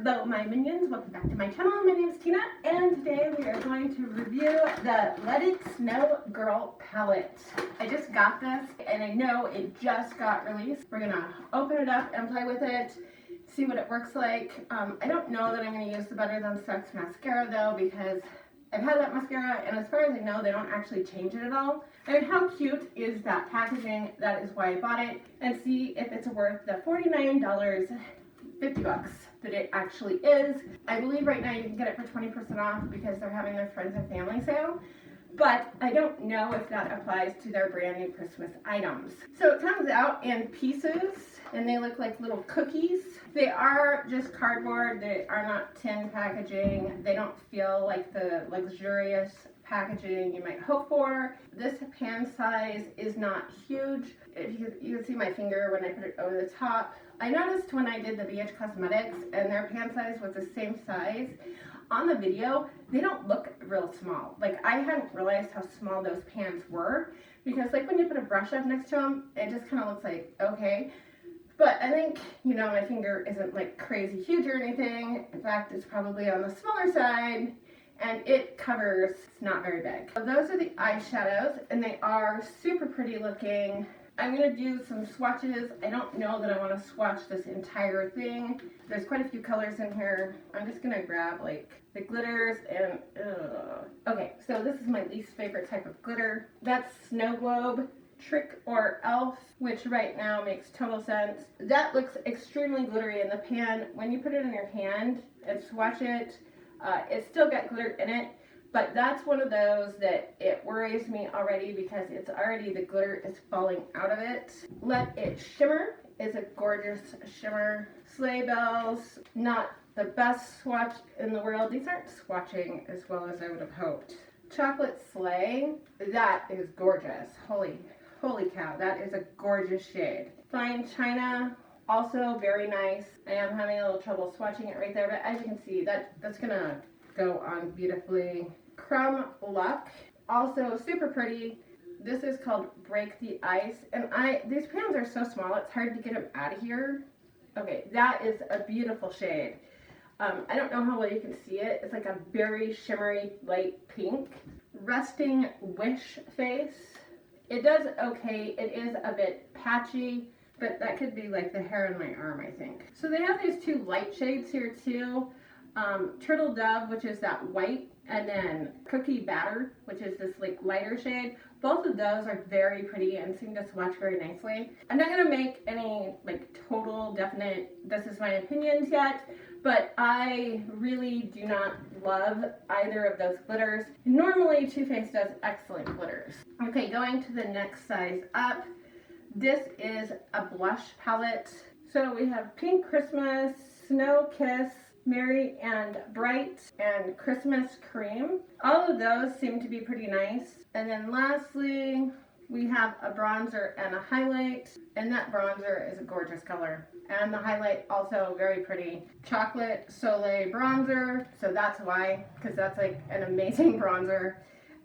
Hello my minions, welcome back to my channel. My name is Tina and today we are going to review the Let It Snow Girl palette. I just got this and I know it just got released. We're gonna open it up and play with it, see what it works like. I don't know that I'm gonna use the Better Than Sex mascara though, because I've had that mascara and as far as I know they don't actually change it at all. I mean, how cute is that packaging? That is why I bought it, and see if it's worth the $49, 50 bucks that it actually is. I believe right now you can get it for 20% off because they're having their friends and family sale, but I don't know if that applies to their brand new Christmas items. So it comes out in pieces and they look like little cookies. They are just cardboard. They are not tin packaging. They don't feel like the luxurious packaging you might hope for. This pan size is not huge. If you can see my finger when I put it over the top. I noticed when I did the BH Cosmetics and their pan size was the same size. On the video, they don't look real small. Like, I hadn't realized how small those pans were, because like when you put a brush up next to them, it just kind of looks like, okay. But I think, you know, my finger isn't like crazy huge or anything. In fact, it's probably on the smaller side, and it covers, it's not very big. So those are the eyeshadows, and they are super pretty looking. I'm going to do some swatches. I don't know that I want to swatch this entire thing. There's quite a few colors in here. I'm just going to grab like the glitters and, okay, so this is my least favorite type of glitter. That's Snow Globe, Trick or Elf, which right now makes total sense. That looks extremely glittery in the pan. When you put it in your hand and swatch it, it still got glitter in it. But that's one of those that it worries me already because it's already, the glitter is falling out of it. Let It Shimmer is a gorgeous shimmer. Sleigh Bells, not the best swatch in the world. These aren't swatching as well as I would have hoped. Chocolate Sleigh, that is gorgeous. Holy cow, that is a gorgeous shade. Fine China, also very nice. I am having a little trouble swatching it right there, but as you can see, that's gonna go on beautifully. Crumb Luck, also super pretty. This is called Break the Ice, and these pans are so small it's hard to get them out of here. Okay, that is a beautiful shade. I don't know how well you can see it. It's like a very shimmery light pink. Resting Wish Face. It does okay. It is a bit patchy, but that could be like the hair on my arm, I think. So they have these two light shades here too. Turtle Dove, which is that white, and then Cookie Batter, which is this like lighter shade. Both of those are very pretty and seem to swatch very nicely. I'm not going to make any like total definite this is my opinions yet, but I really do not love either of those glitters. Normally Too Faced does excellent glitters. Okay, going to the next size up. This is a blush palette. So we have Pink Christmas, Snow Kiss, Merry and Bright, and Christmas Cream. All of those seem to be pretty nice. And then lastly, we have a bronzer and a highlight, and that bronzer is a gorgeous color. And the highlight also very pretty. Chocolate Soleil bronzer, so that's why, because that's like an amazing bronzer.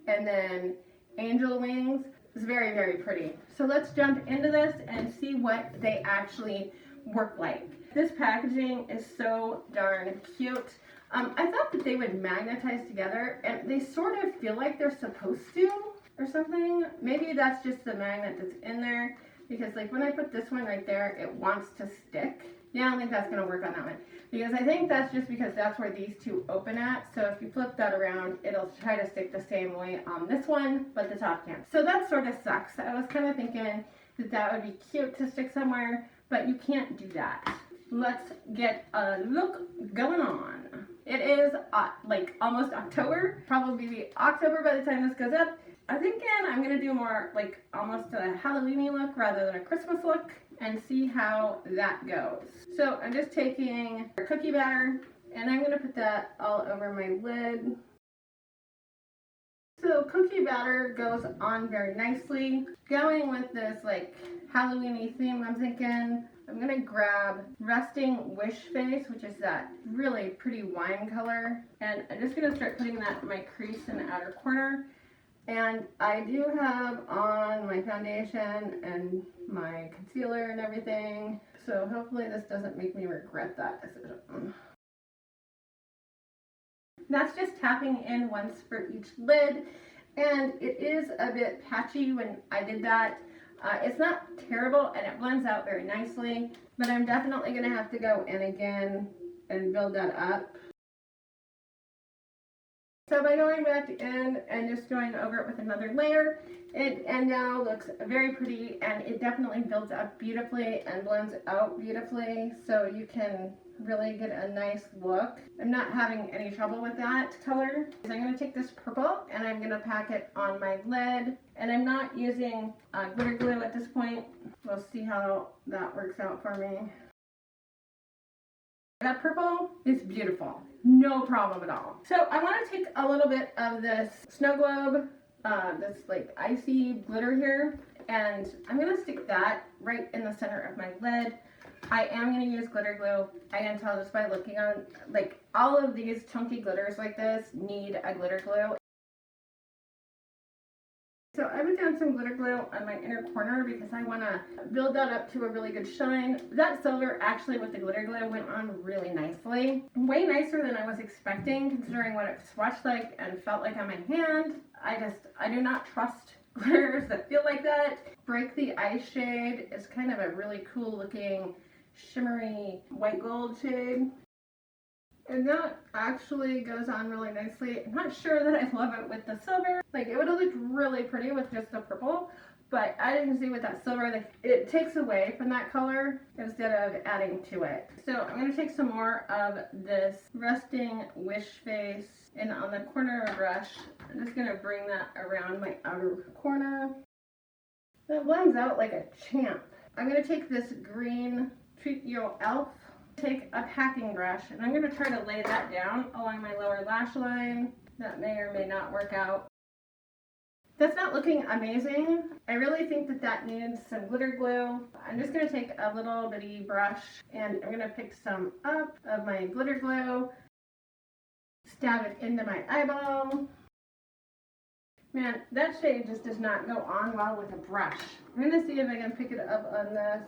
And then Angel Wings is very, very pretty. So let's jump into this and see what they actually work like. This packaging is so darn cute. I thought that they would magnetize together, and they sort of feel like they're supposed to or something. Maybe that's just the magnet that's in there, because like when I put this one right there, it wants to stick. Yeah, I don't think that's going to work on that one, because I think that's just because that's where these two open at. So if you flip that around, it'll try to stick the same way on this one, but the top can't. So that sort of sucks. I was kind of thinking that that would be cute to stick somewhere, but you can't do that. Let's get a look going on. It is like almost October, probably be October by the time this goes up. I'm thinking I'm gonna do more like almost a Halloween-y look rather than a Christmas look, and see how that goes. So I'm just taking a cookie batter and I'm gonna put that all over my lid. So cookie batter goes on very nicely. Going with this like Halloween-y theme, I'm thinking I'm gonna grab Resting Wish Face, which is that really pretty wine color, and I'm just gonna start putting that in my crease in the outer corner. And I do have on my foundation and my concealer and everything, so hopefully this doesn't make me regret that decision. That's just tapping in once for each lid, and it is a bit patchy when I did that. It's not terrible and it blends out very nicely, but I'm definitely going to have to go in again and build that up. So by going back in and just going over it with another layer, it now looks very pretty, and it definitely builds up beautifully and blends out beautifully, so you can really get a nice look. I'm not having any trouble with that color. So I'm going to take this purple and I'm going to pack it on my lid, and I'm not using glitter glue at this point. We'll see how that works out for me. That purple is beautiful, no problem at all. So I want to take a little bit of this snow globe, this like icy glitter here, and I'm going to stick that right in the center of my lid. I am going to use glitter glue. I can tell just by looking on, like, all of these chunky glitters like this need a glitter glue. So I put down some glitter glue on my inner corner because I want to build that up to a really good shine. That silver actually with the glitter glue went on really nicely. Way nicer than I was expecting considering what it swatched like and felt like on my hand. I do not trust glitters that feel like that. Break the Ice shade is kind of a really cool looking shimmery white gold shade. And that actually goes on really nicely. I'm not sure that I love it with the silver. Like, it would have looked really pretty with just the purple, but I didn't see with that silver, like, it takes away from that color instead of adding to it. So I'm going to take some more of this resting wish face, and on the corner of a brush, I'm just going to bring that around my outer corner. That blends out like a champ. I'm going to take this green Treat Your Elf, take a packing brush, and I'm going to try to lay that down along my lower lash line. That may or may not work out. That's not looking amazing. I really think that that needs some glitter glue. I'm just going to take a little bitty brush and I'm going to pick some up of my glitter glue, stab it into my eyeball. Man, that shade just does not go on well with a brush. I'm going to see if I can pick it up on this.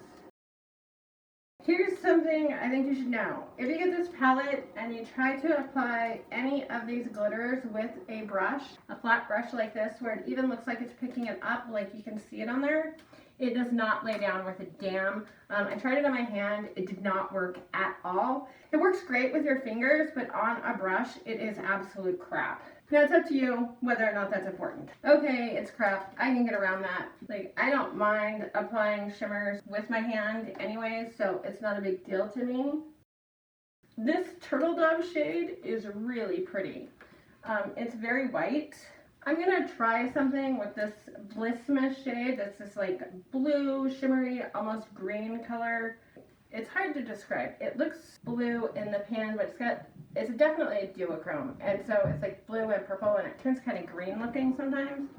Here's something I think you should know. If you get this palette and you try to apply any of these glitters with a brush, a flat brush like this, where it even looks like it's picking it up, like you can see it on there, it does not lay down worth a damn. I tried it on my hand. It did not work at all. It works great with your fingers, but on a brush, it is absolute crap. Now it's up to you whether or not that's important. Okay, it's crap. I can get around that. Like, I don't mind applying shimmers with my hand anyways, so it's not a big deal to me. This Turtle Dove shade is really pretty. It's very white. I'm gonna try something with this Blissmas shade that's this like blue, shimmery, almost green color. It's hard to describe. It looks blue in the pan, but it's definitely a duochrome. And so it's like blue and purple, and it turns kind of green looking sometimes.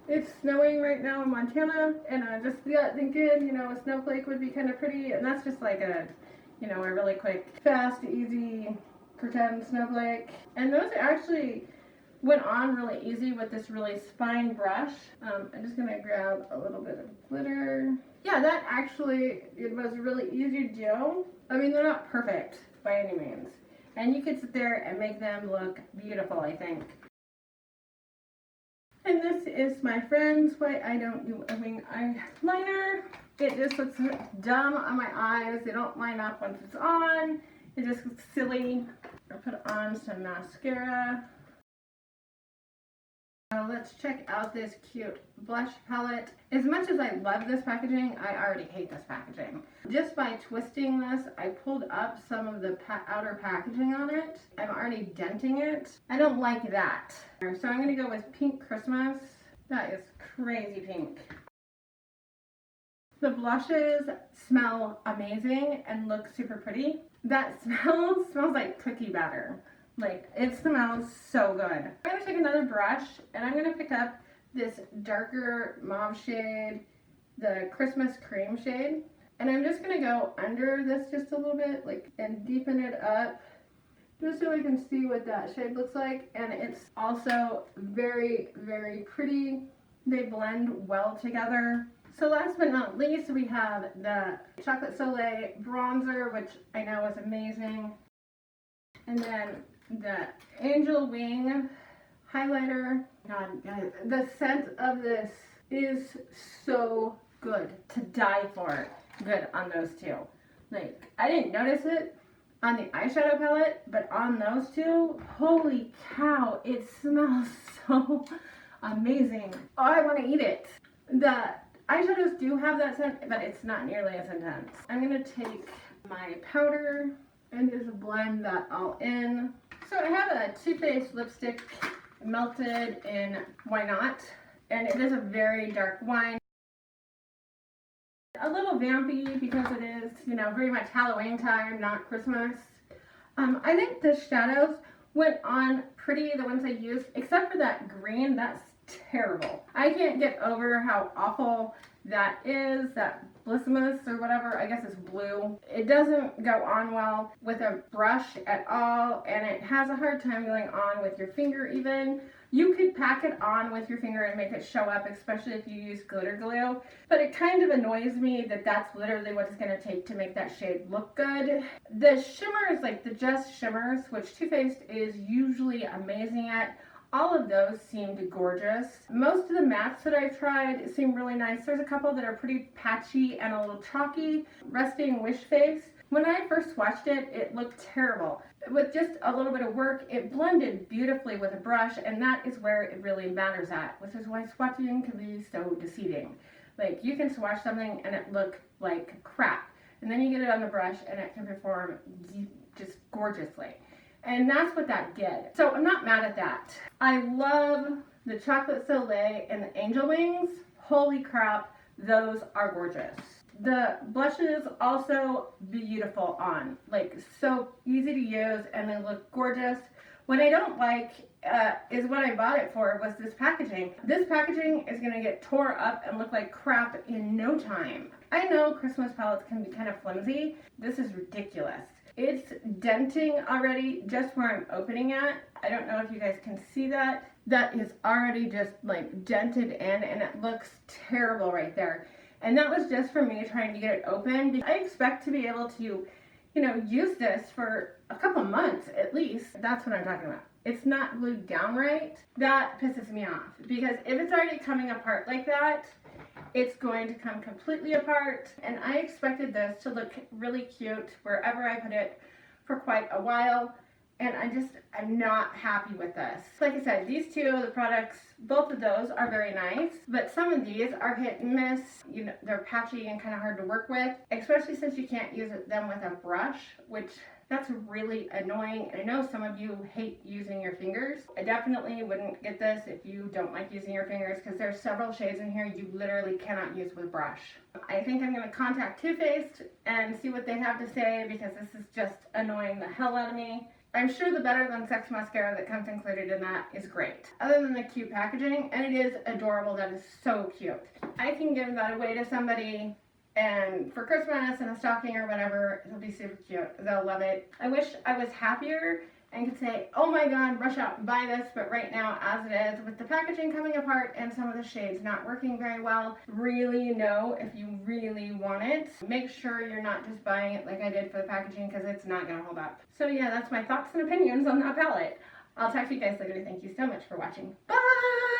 It's snowing right now in Montana, and I just got thinking, you know, a snowflake would be kind of pretty, and that's just like a, you know, a really quick, fast, easy, pretend snowflake. And those actually went on really easy with this really fine brush. I'm just gonna grab a little bit of glitter. Yeah, that actually, it was really easy to do. I mean, they're not perfect by any means. And you could sit there and make them look beautiful, I think. And this is my friend's Why I Don't Do a Wing Eyeliner. It just looks dumb on my eyes. They don't line up once it's on. It just looks silly. I'll put on some mascara. Now let's check out this cute blush palette. As much as I love this packaging, I already hate this packaging. Just by twisting this, I pulled up some of the outer packaging on it. I'm already denting it. I don't like that. So I'm going to go with Pink Christmas. That is crazy pink. The blushes smell amazing and look super pretty. That smells like cookie batter. Like, it smells so good. I'm going to take another brush and I'm going to pick up this darker mauve shade, the Christmas cream shade. And I'm just going to go under this just a little bit, like, and deepen it up just so we can see what that shade looks like. And it's also very, very pretty. They blend well together. So last but not least, we have the Chocolate Soleil bronzer, which I know is amazing. And then the Angel Wing highlighter. God, the scent of this is so good, to die for. Good on those two. Like, I didn't notice it on the eyeshadow palette, but on those two, holy cow, it smells so amazing. Oh, I want to eat it. The eyeshadows do have that scent, but it's not nearly as intense. I'm gonna take my powder and just blend that all in. So I have a Too Faced lipstick melted in Why Not, and it is a very dark wine. A little vampy because it is, you know, very much Halloween time, not Christmas. I think the shadows went on pretty, the ones I used, except for that green. That's terrible. I can't get over how awful that is, that Blissamus or whatever, I guess it's blue. It doesn't go on well with a brush at all, and it has a hard time going on with your finger even. You could pack it on with your finger and make it show up, especially if you use glitter glue, but it kind of annoys me that that's literally what it's going to take to make that shade look good. The shimmers, like the Just Shimmers, which Too Faced is usually amazing at, all of those seemed gorgeous. Most of the mattes that I've tried seem really nice. There's a couple that are pretty patchy and a little chalky. Resting Wish Face. When I first swatched it, it looked terrible. With just a little bit of work, it blended beautifully with a brush, and that is where it really matters at, which is why swatching can be so deceiving. Like, you can swatch something and it look like crap, and then you get it on the brush and it can perform just gorgeously. And that's what that did. So I'm not mad at that. I love the Chocolate Soleil and the Angel Wings. Holy crap, those are gorgeous. The blushes also beautiful on, like so easy to use, and they look gorgeous. What I don't like is what I bought it for was this packaging. This packaging is gonna get tore up and look like crap in no time. I know Christmas palettes can be kind of flimsy. This is ridiculous. It's denting already just where I'm opening at. I don't know if you guys can see that. That is already just like dented in, and it looks terrible right there. And that was just for me trying to get it open. I expect to be able to, you know, use this for a couple months at least. That's what I'm talking about. It's not glued down right. That pisses me off, because if it's already coming apart like that, it's going to come completely apart. And I expected this to look really cute wherever I put it for quite a while. And I'm not happy with this. Like I said, these two, the products, both of those are very nice, but some of these are hit and miss. You know, they're patchy and kind of hard to work with, especially since you can't use them with a brush, which that's really annoying. I know some of you hate using your fingers. I definitely wouldn't get this if you don't like using your fingers, because there's several shades in here you literally cannot use with brush. I think I'm going to contact Too Faced and see what they have to say, because this is just annoying the hell out of me. I'm sure the Better Than Sex mascara that comes included in that is great. Other than the cute packaging, and it is adorable, that is so cute. I can give that away to somebody, and for Christmas and a stocking or whatever, it'll be super cute. They'll love it. I wish I was happier and could say, oh my god, rush out and buy this, but right now, as it is, with the packaging coming apart and some of the shades not working very well, really know if you really want it. Make sure you're not just buying it like I did for the packaging, because it's not going to hold up. So yeah, that's my thoughts and opinions on that palette. I'll talk to you guys later. Thank you so much for watching. Bye!